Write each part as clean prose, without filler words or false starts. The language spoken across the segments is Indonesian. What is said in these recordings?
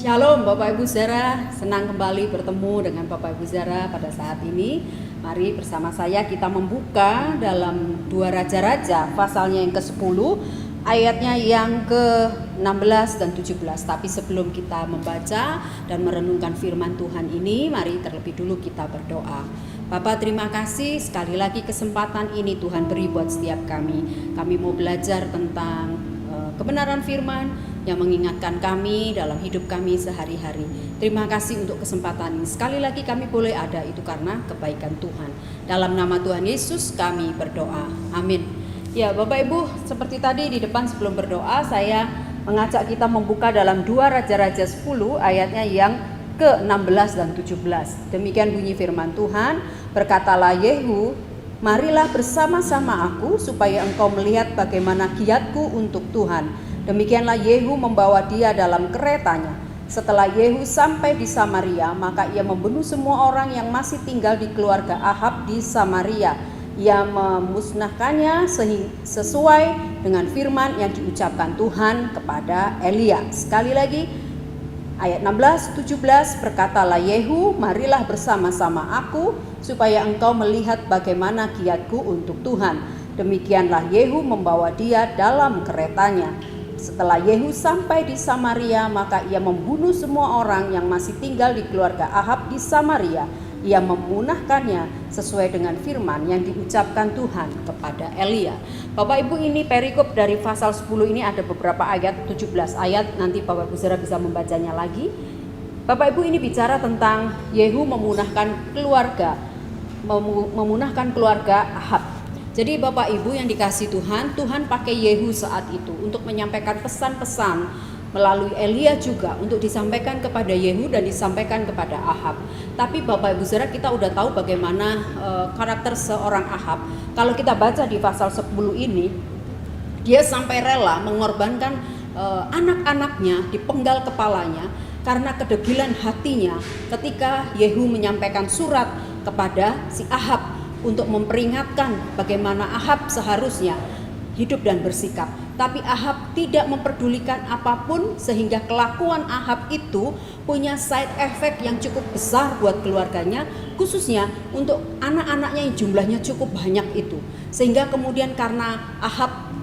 Shalom Bapak Ibu Saudara, senang kembali bertemu dengan Bapak Ibu Saudara pada saat ini. Mari bersama saya kita membuka dalam 2 Raja-Raja pasalnya yang ke-10, ayatnya yang ke-16 dan 17. Tapi sebelum kita membaca dan merenungkan firman Tuhan ini, mari terlebih dulu kita berdoa. Bapa, terima kasih sekali lagi kesempatan ini Tuhan beri buat setiap kami. Kami mau belajar tentang kebenaran firman yang mengingatkan kami dalam hidup kami sehari-hari. Terima kasih untuk kesempatan ini. Sekali lagi kami boleh ada itu karena kebaikan Tuhan. Dalam nama Tuhan Yesus kami berdoa. Amin. Ya Bapak Ibu, seperti tadi di depan sebelum berdoa saya mengajak kita membuka dalam 2 Raja-Raja 10 ayatnya yang ke-16 dan 17. Demikian bunyi firman Tuhan, berkatalah Yehu, marilah bersama-sama aku supaya engkau melihat bagaimana giatku untuk Tuhan. Demikianlah Yehu membawa dia dalam keretanya. Setelah Yehu sampai di Samaria, maka ia membunuh semua orang yang masih tinggal di keluarga Ahab di Samaria. Ia memusnahkannya sesuai dengan firman yang diucapkan Tuhan kepada Elia. Sekali lagi, ayat 16-17, berkatalah Yehu, marilah bersama-sama aku supaya engkau melihat bagaimana giatku untuk Tuhan. Demikianlah Yehu membawa dia dalam keretanya. Setelah Yehu sampai di Samaria, maka ia membunuh semua orang yang masih tinggal di keluarga Ahab di Samaria. Ia memunahkannya sesuai dengan firman yang diucapkan Tuhan kepada Elia. Bapak Ibu, ini perikop dari pasal 10 ini ada beberapa ayat, 17 ayat, nanti Bapak Ibu saudara bisa membacanya lagi. Bapak Ibu, ini bicara tentang Yehu memunahkan keluarga Ahab. Jadi Bapak Ibu yang dikasih Tuhan, Tuhan pakai Yehu saat itu untuk menyampaikan pesan-pesan melalui Elia juga untuk disampaikan kepada Yehu dan disampaikan kepada Ahab. Tapi Bapak Ibu saudara, kita udah tahu bagaimana karakter seorang Ahab. Kalau kita baca di pasal 10 ini, dia sampai rela mengorbankan anak-anaknya, dipenggal kepalanya karena kedegilan hatinya ketika Yehu menyampaikan surat kepada si Ahab untuk memperingatkan bagaimana Ahab seharusnya hidup dan bersikap. Tapi Ahab tidak memperdulikan apapun sehingga kelakuan Ahab itu punya side effect yang cukup besar buat keluarganya, khususnya untuk anak-anaknya yang jumlahnya cukup banyak itu. Sehingga kemudian karena Ahab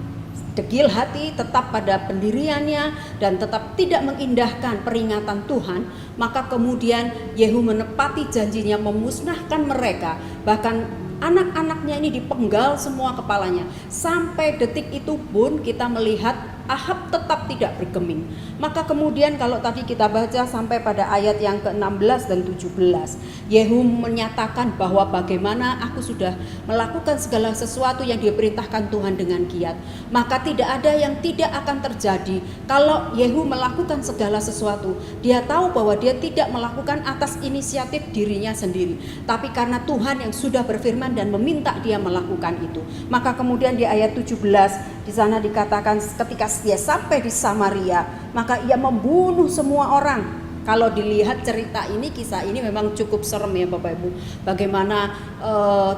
degil hati, tetap pada pendiriannya dan tetap tidak mengindahkan peringatan Tuhan, maka kemudian Yehu menepati janjinya memusnahkan mereka. Bahkan anak-anaknya ini dipenggal semua kepalanya. Sampai detik itu pun kita melihat Ahab tetap tidak bergeming. Maka kemudian kalau tadi kita baca sampai pada ayat yang ke-16 dan 17, Yehu menyatakan bahwa bagaimana aku sudah melakukan segala sesuatu yang diperintahkan Tuhan dengan giat. Maka tidak ada yang tidak akan terjadi kalau Yehu melakukan segala sesuatu. Dia tahu bahwa dia tidak melakukan atas inisiatif dirinya sendiri, tapi karena Tuhan yang sudah berfirman dan meminta dia melakukan itu. Maka kemudian di ayat 17 di sana dikatakan ketika dia sampai di Samaria, maka ia membunuh semua orang. Kalau dilihat cerita ini, kisah ini memang cukup serem ya Bapak Ibu. Bagaimana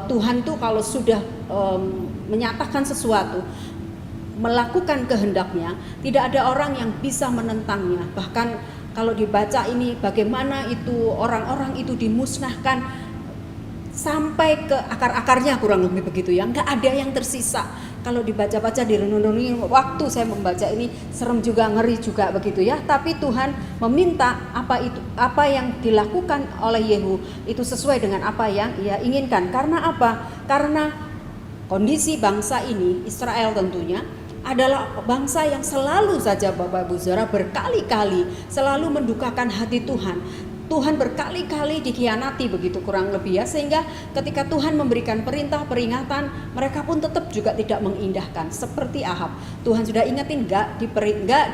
Tuhan tuh kalau sudah menyatakan sesuatu, melakukan kehendaknya, tidak ada orang yang bisa menentangnya. Bahkan kalau dibaca ini bagaimana itu orang-orang itu dimusnahkan sampai ke akar-akarnya, kurang lebih begitu ya, nggak ada yang tersisa. Kalau dibaca-baca, direnung-renungi, waktu saya membaca ini serem juga, ngeri juga begitu ya. Tapi Tuhan meminta apa yang dilakukan oleh Yehu itu sesuai dengan apa yang ia inginkan. Karena apa? Karena kondisi bangsa ini, Israel tentunya, adalah bangsa yang selalu saja Bapak Ibu Saudara berkali-kali selalu mendukakan hati Tuhan. Tuhan berkali-kali dikhianati begitu kurang lebih ya, sehingga ketika Tuhan memberikan perintah peringatan, mereka pun tetap juga tidak mengindahkan. Seperti Ahab, Tuhan sudah ingetin enggak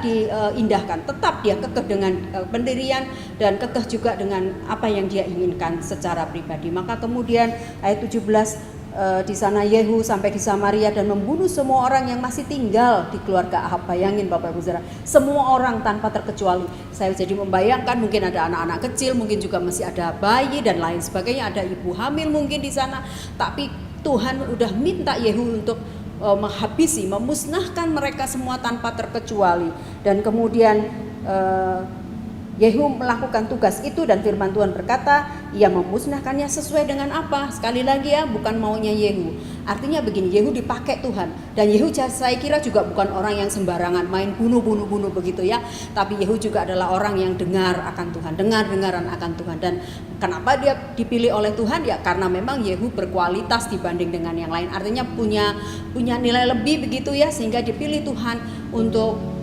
diindahkan, tetap dia kekeh dengan pendirian dan kekeh juga dengan apa yang dia inginkan secara pribadi. Maka kemudian ayat 17 di sana Yehu sampai di Samaria dan membunuh semua orang yang masih tinggal di keluarga Ahab. Bayangin Bapak Ibu Saudara, semua orang tanpa terkecuali. Saya jadi membayangkan mungkin ada anak-anak kecil, mungkin juga masih ada bayi dan lain sebagainya, ada ibu hamil mungkin di sana. Tapi Tuhan udah minta Yehu untuk menghabisi, memusnahkan mereka semua tanpa terkecuali. Dan kemudian Yehu melakukan tugas itu dan firman Tuhan berkata, ia memusnahkannya sesuai dengan apa? Sekali lagi ya, bukan maunya Yehu. Artinya begini, Yehu dipakai Tuhan. Dan Yehu saya kira juga bukan orang yang sembarangan main bunuh begitu ya. Tapi Yehu juga adalah orang yang dengar akan Tuhan, dengaran akan Tuhan. Dan kenapa dia dipilih oleh Tuhan? Ya karena memang Yehu berkualitas dibanding dengan yang lain. Artinya punya nilai lebih begitu ya, sehingga dipilih Tuhan untuk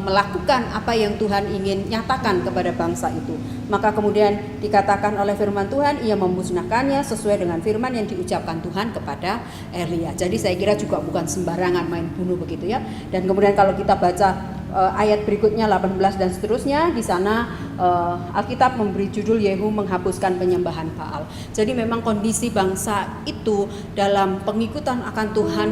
melakukan apa yang Tuhan ingin nyatakan kepada bangsa itu. Maka kemudian dikatakan oleh firman Tuhan, ia memusnahkannya sesuai dengan firman yang diucapkan Tuhan kepada Elia. Jadi saya kira juga bukan sembarangan main bunuh begitu ya. Dan kemudian kalau kita baca ayat berikutnya 18 dan seterusnya, di sana Alkitab memberi judul Yehu menghapuskan penyembahan Baal. Jadi memang kondisi bangsa itu dalam pengikutan akan Tuhan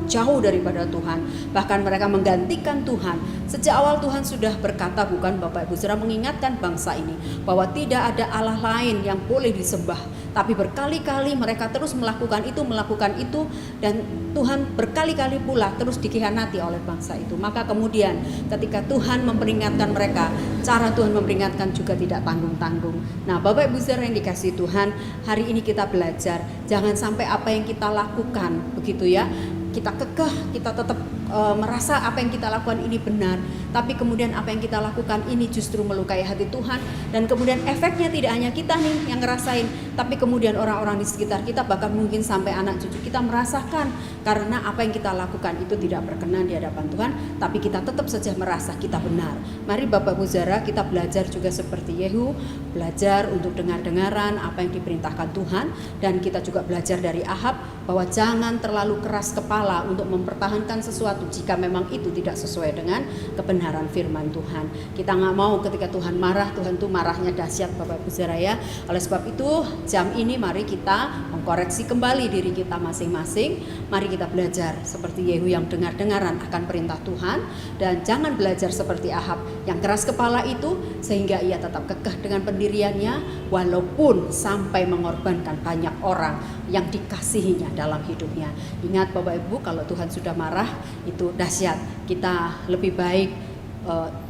jauh daripada Tuhan. Bahkan mereka menggantikan Tuhan. Sejak awal Tuhan sudah berkata, bukan Bapak Ibu Saudara, mengingatkan bangsa ini bahwa tidak ada Allah lain yang boleh disembah. Tapi berkali-kali mereka terus melakukan itu, dan Tuhan berkali-kali pula terus dikhianati oleh bangsa itu. Maka kemudian ketika Tuhan memperingatkan mereka, cara Tuhan memperingatkan juga tidak tanggung-tanggung. Nah Bapak Ibu Saudara yang dikasihi Tuhan, hari ini kita belajar jangan sampai apa yang kita lakukan begitu ya, kita kekeh, kita tetap merasa apa yang kita lakukan ini benar, tapi kemudian apa yang kita lakukan ini justru melukai hati Tuhan. Dan kemudian efeknya tidak hanya kita nih yang ngerasain, tapi kemudian orang-orang di sekitar kita, bahkan mungkin sampai anak cucu kita merasakan, karena apa yang kita lakukan itu tidak berkenan di hadapan Tuhan, tapi kita tetap saja merasa kita benar. Mari Bapak Ibu Saudara, kita belajar juga seperti Yehu, belajar untuk dengar-dengaran apa yang diperintahkan Tuhan. Dan kita juga belajar dari Ahab bahwa jangan terlalu keras kepala untuk mempertahankan sesuatu jika memang itu tidak sesuai dengan kebenaran firman Tuhan. Kita nggak mau ketika Tuhan marah, Tuhan tuh marahnya dahsyat Bapak Ibu Saudara ya. Oleh sebab itu jam ini mari kita mengkoreksi kembali diri kita masing-masing. Mari kita belajar seperti Yehu yang dengar-dengaran akan perintah Tuhan, dan jangan belajar seperti Ahab yang keras kepala itu sehingga ia tetap kekeh dengan pendiriannya walaupun sampai mengorbankan banyak orang yang dikasihinya dalam hidupnya. Ingat Bapak Ibu, kalau Tuhan sudah marah itu dahsyat. Kita lebih baik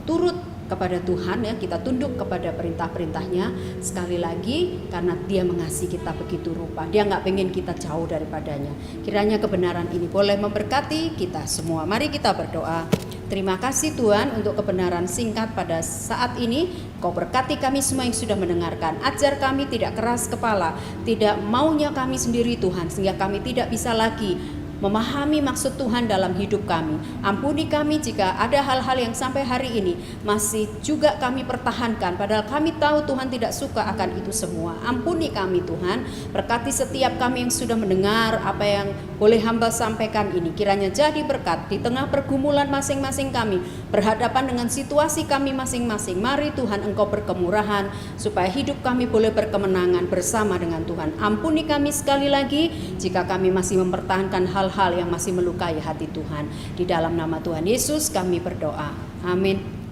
turut kepada Tuhan ya, kita tunduk kepada perintah-perintahnya. Sekali lagi karena Dia mengasihi kita begitu rupa, Dia nggak pengen kita jauh daripadanya. Kiranya kebenaran ini boleh memberkati kita semua. Mari kita berdoa. Terima kasih Tuhan untuk kebenaran singkat pada saat ini. Kau berkati kami semua yang sudah mendengarkan. Ajar kami tidak keras kepala, tidak maunya kami sendiri Tuhan, sehingga kami tidak bisa lagi memahami maksud Tuhan dalam hidup kami. Ampuni kami jika ada hal-hal yang sampai hari ini masih juga kami pertahankan, padahal kami tahu Tuhan tidak suka akan itu semua. Ampuni kami Tuhan, berkati setiap kami yang sudah mendengar apa yang boleh hamba sampaikan ini. Kiranya jadi berkat di tengah pergumulan masing-masing kami, berhadapan dengan situasi kami masing-masing. Mari Tuhan Engkau berkemurahan supaya hidup kami boleh berkemenangan bersama dengan Tuhan. Ampuni kami sekali lagi jika kami masih mempertahankan hal-hal yang masih melukai hati Tuhan. Di dalam nama Tuhan Yesus kami berdoa. Amin.